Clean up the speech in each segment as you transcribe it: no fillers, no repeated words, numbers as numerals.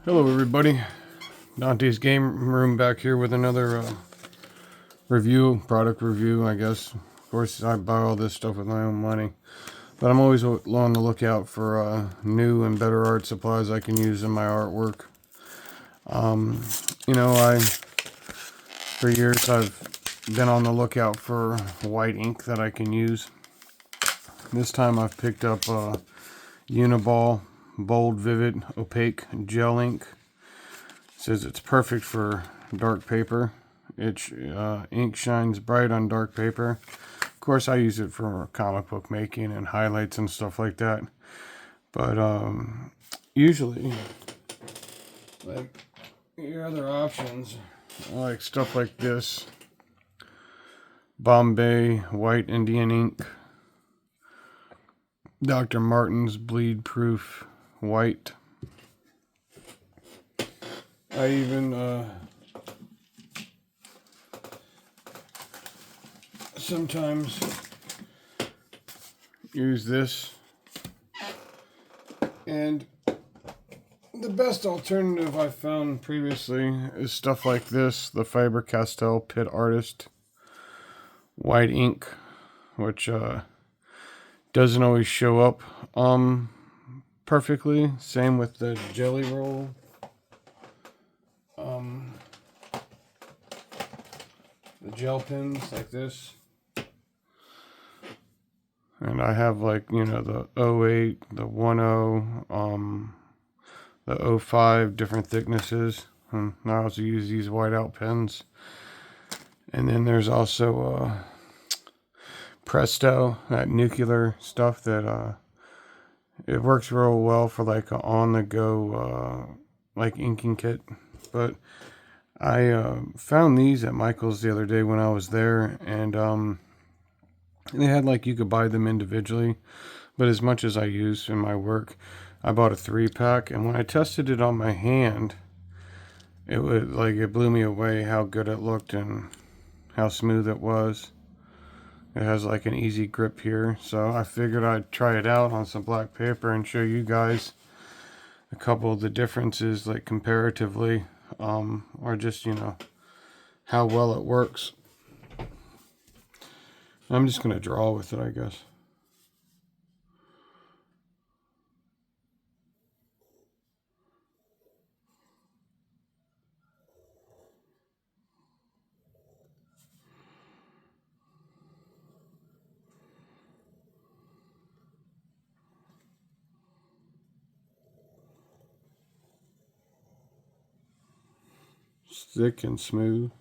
Hello everybody, Dante's Game Room back here with another product review, I guess. Of course, I buy all this stuff with my own money, but I'm always on the lookout for new and better art supplies I can use in my artwork. For years I've been on the lookout for white ink that I can use. This time I've picked up uniball bold vivid opaque gel ink. It says it's perfect for dark paper. Its ink shines bright on dark paper. Of course, I use it for comic book making and highlights and stuff like that. But usually, like your other options, I like stuff like this. Bombay white Indian ink. Dr. Martin's bleed proof white. I even sometimes use this, and the best alternative I found previously is stuff like this, the Faber-Castell Pit Artist white ink, which doesn't always show up perfectly. Same with the Jelly Roll. The gel pens like this. And I have the 08, the 10, the 05, different thicknesses. And I also use these whiteout pens. And then there's also Presto, that nuclear stuff that it works real well for like an on-the-go like inking kit. But I found these at Michael's the other day when I was there, and they had you could buy them individually, but as much as I use in my work, I bought a 3-pack, and when I tested it on my hand, it blew me away how good it looked and how smooth it was. It has an easy grip here, so I figured I'd try it out on some black paper and show you guys a couple of the differences, comparatively, or just how well it works. I'm just gonna draw with it, I guess. Thick and smooth.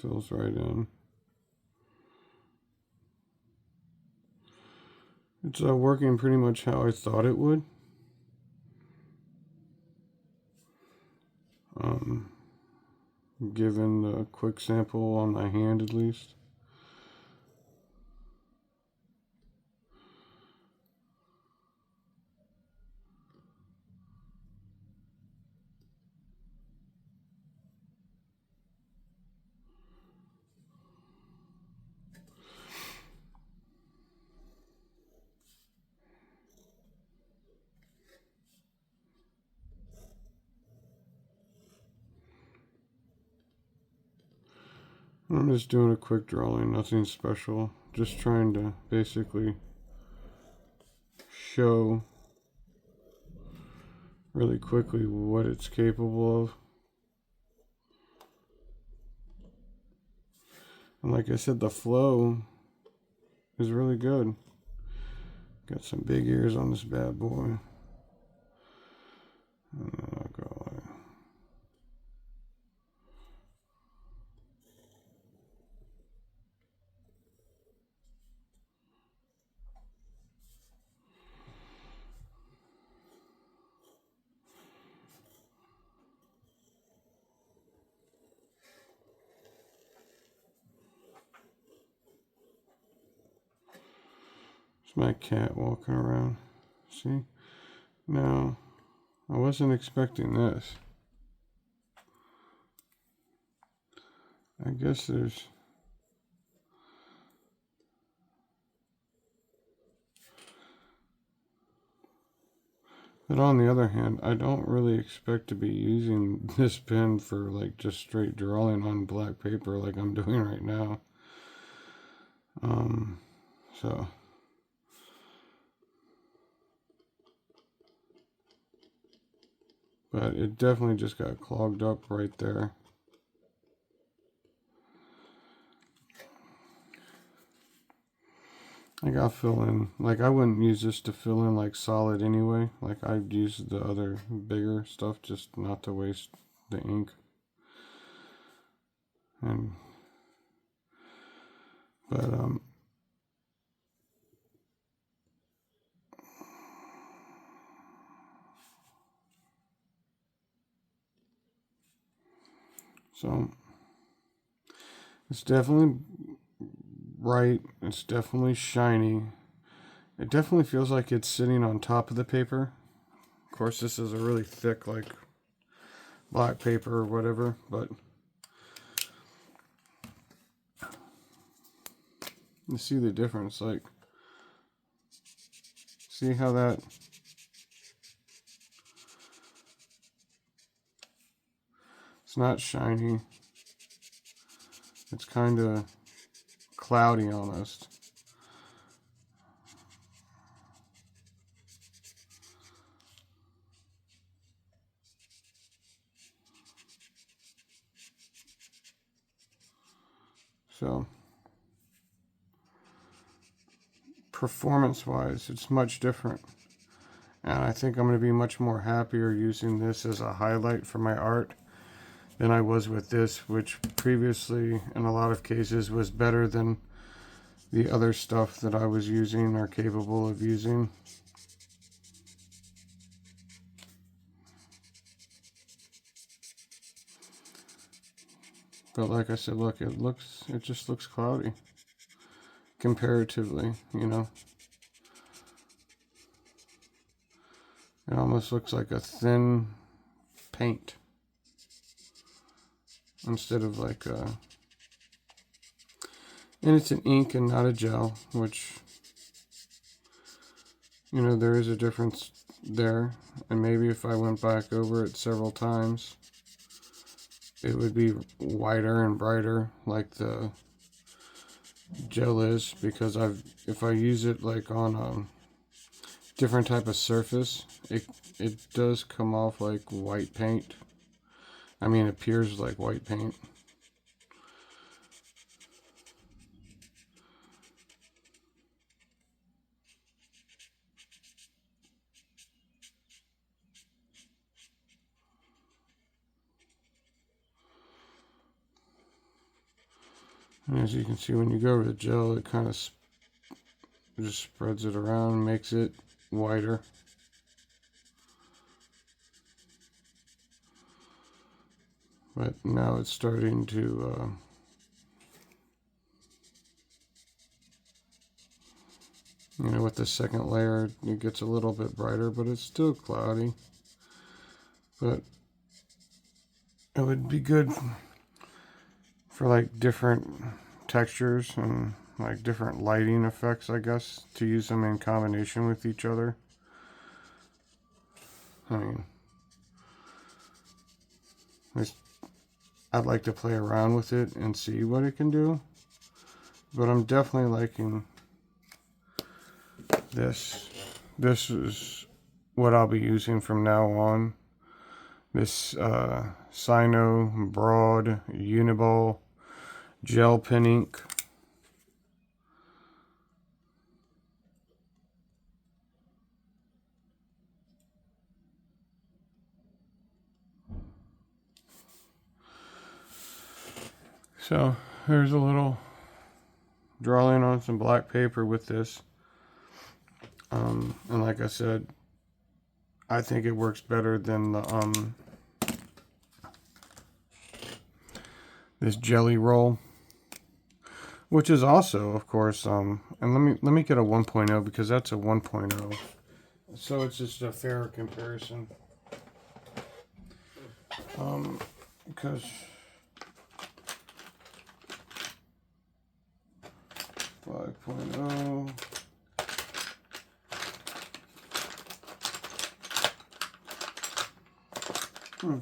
Fills right in. It's working pretty much how I thought it would. Given a quick sample on my hand at least. I'm just doing a quick drawing, nothing special. Just trying to basically show really quickly what it's capable of. And like I said, the flow is really good. Got some big ears on this bad boy. And then I'll go like... It's my cat walking around. See? Now, I wasn't expecting this. I guess there's... But on the other hand, I don't really expect to be using this pen for like just straight drawing on black paper like I'm doing right now. So but it definitely just got clogged up right there. Like I'll fill in, like I wouldn't use this to fill in like solid anyway. Like I'd use the other bigger stuff just not to waste the ink. And but so it's definitely bright, it's definitely shiny. It definitely feels like it's sitting on top of the paper. Of course, this is a really thick, like, black paper or whatever, but you see the difference. Like, see how that, it's not shiny. It's kind of cloudy almost. So, performance-wise, it's much different. And I think I'm going to be much more happier using this as a highlight for my art than I was with this, which previously, in a lot of cases, was better than the other stuff that I was using or capable of using. But like I said, look, it just looks cloudy comparatively, you know. It almost looks like a thin paint instead of like a, and it's an ink and not a gel, which, you know, there is a difference there. And maybe if I went back over it several times, it would be whiter and brighter like the gel is, because if I use it like on a different type of surface, it does come off like white paint. I mean, it appears like white paint. And as you can see, when you go over the gel, it kind of just spreads it around and makes it whiter. But now it's starting to, you know, with the second layer, it gets a little bit brighter, but it's still cloudy. But it would be good for like different textures and like different lighting effects, I guess, to use them in combination with each other. I mean, I'd like to play around with it and see what it can do, but I'm definitely liking this. This is what I'll be using from now on. This signo broad uniball gel pen ink. So there's a little drawing on some black paper with this. And like I said, I think it works better than the this jelly roll, which is also, of course, and let me get a 1.0 because that's a 1.0, so it's just a fairer comparison. Because 5.0. Hmm.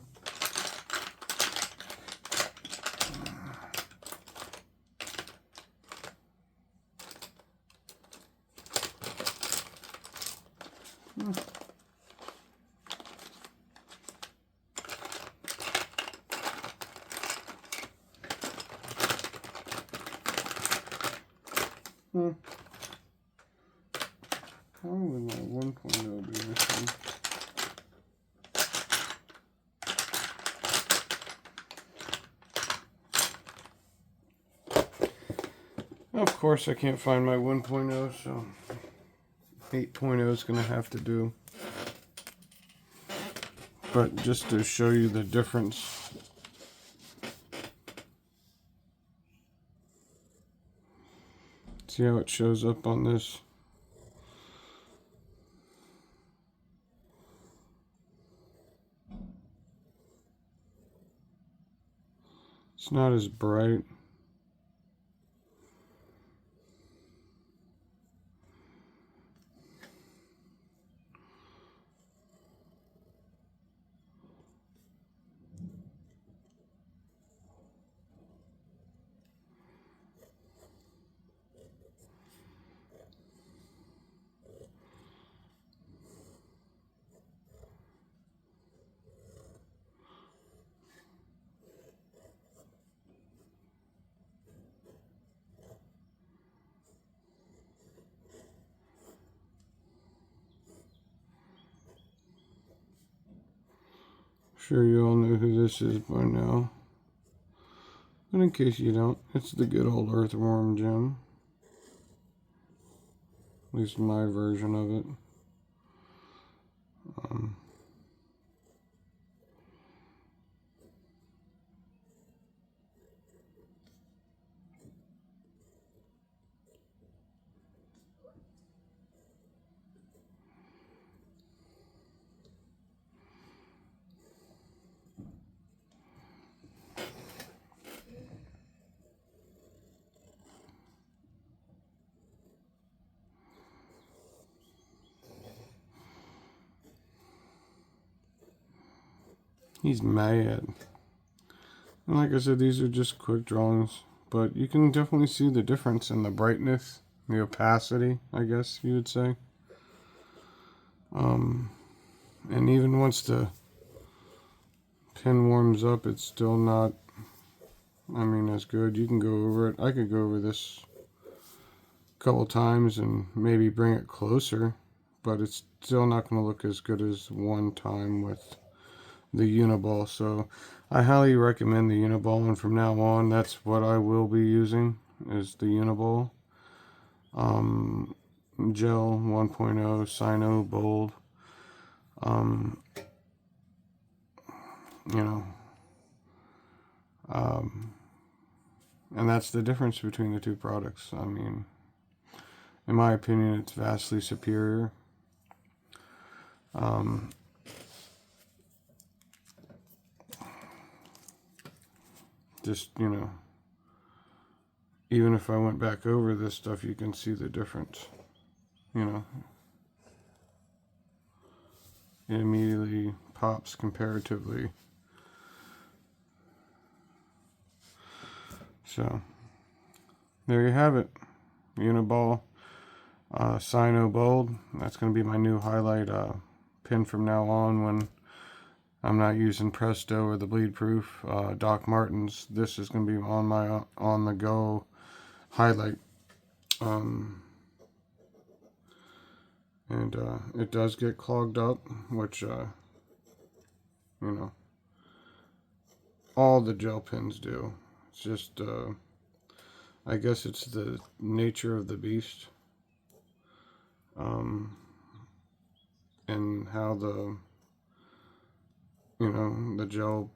Hmm. How would my 1.0 be missing? Of course, I can't find my 1.0, so 8.0 is going to have to do. But just to show you the difference, see how it shows up on this? It's not as bright. Sure you all know who this is by now. But in case you don't, it's the good old earthworm gem. At least my version of it. He's mad. And like I said, these are just quick drawings, but you can definitely see the difference in the brightness, the opacity, I guess you would say. And even once the pen warms up, it's still not, I mean, as good. You can go over it. I could go over this a couple times and maybe bring it closer, but it's still not going to look as good as one time with the uniball. So I highly recommend the uniball, and from now on that's what I will be using, is the uniball. Gel 1.0 signo bold. You know, and that's the difference between the two products. I mean, in my opinion, it's vastly superior. Just, you know, even if I went back over this stuff, you can see the difference. You know, it immediately pops comparatively. So, there you have it. Uniball, Signo Bold. That's going to be my new highlight pin from now on when I'm not using Presto or the Bleed Proof. Doc Martens. This is going to be on my on-the-go highlight. And it does get clogged up, which, you know, all the gel pens do. It's just, I guess it's the nature of the beast. And how the, you know, the gel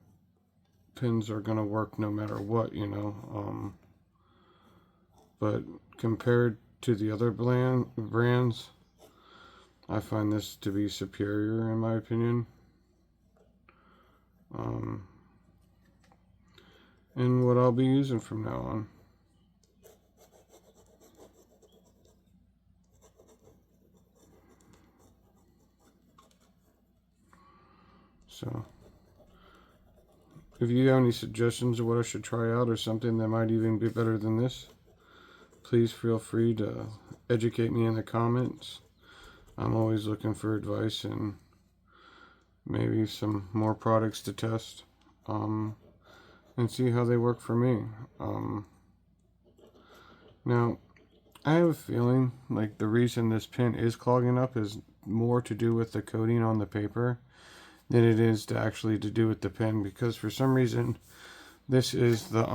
pins are going to work no matter what, you know. But compared to the other brands, I find this to be superior in my opinion. And what I'll be using from now on. So, If you have any suggestions of what I should try out or something that might even be better than this, please feel free to educate me in the comments. I'm always looking for advice and maybe some more products to test, and see how they work for me. Now, I have a feeling like the reason this pen is clogging up is more to do with the coating on the paper than it is to do with the pen, because for some reason this is the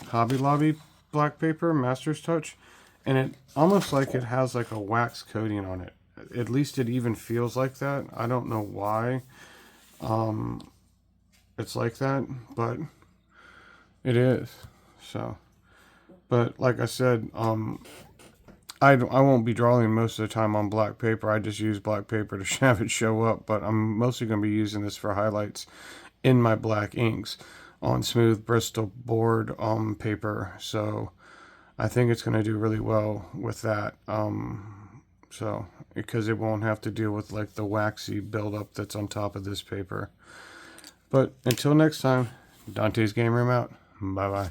Hobby Lobby black paper Master's Touch, and it almost like it has like a wax coating on it. At least it even feels like that. I don't know why it's like that, but it is. So, but like I said, I won't be drawing most of the time on black paper. I just use black paper to have it show up, but I'm mostly going to be using this for highlights in my black inks on smooth Bristol board paper. So I think it's going to do really well with that. So because it won't have to deal with like the waxy buildup that's on top of this paper. But until next time, Dante's Game Room out. Bye bye.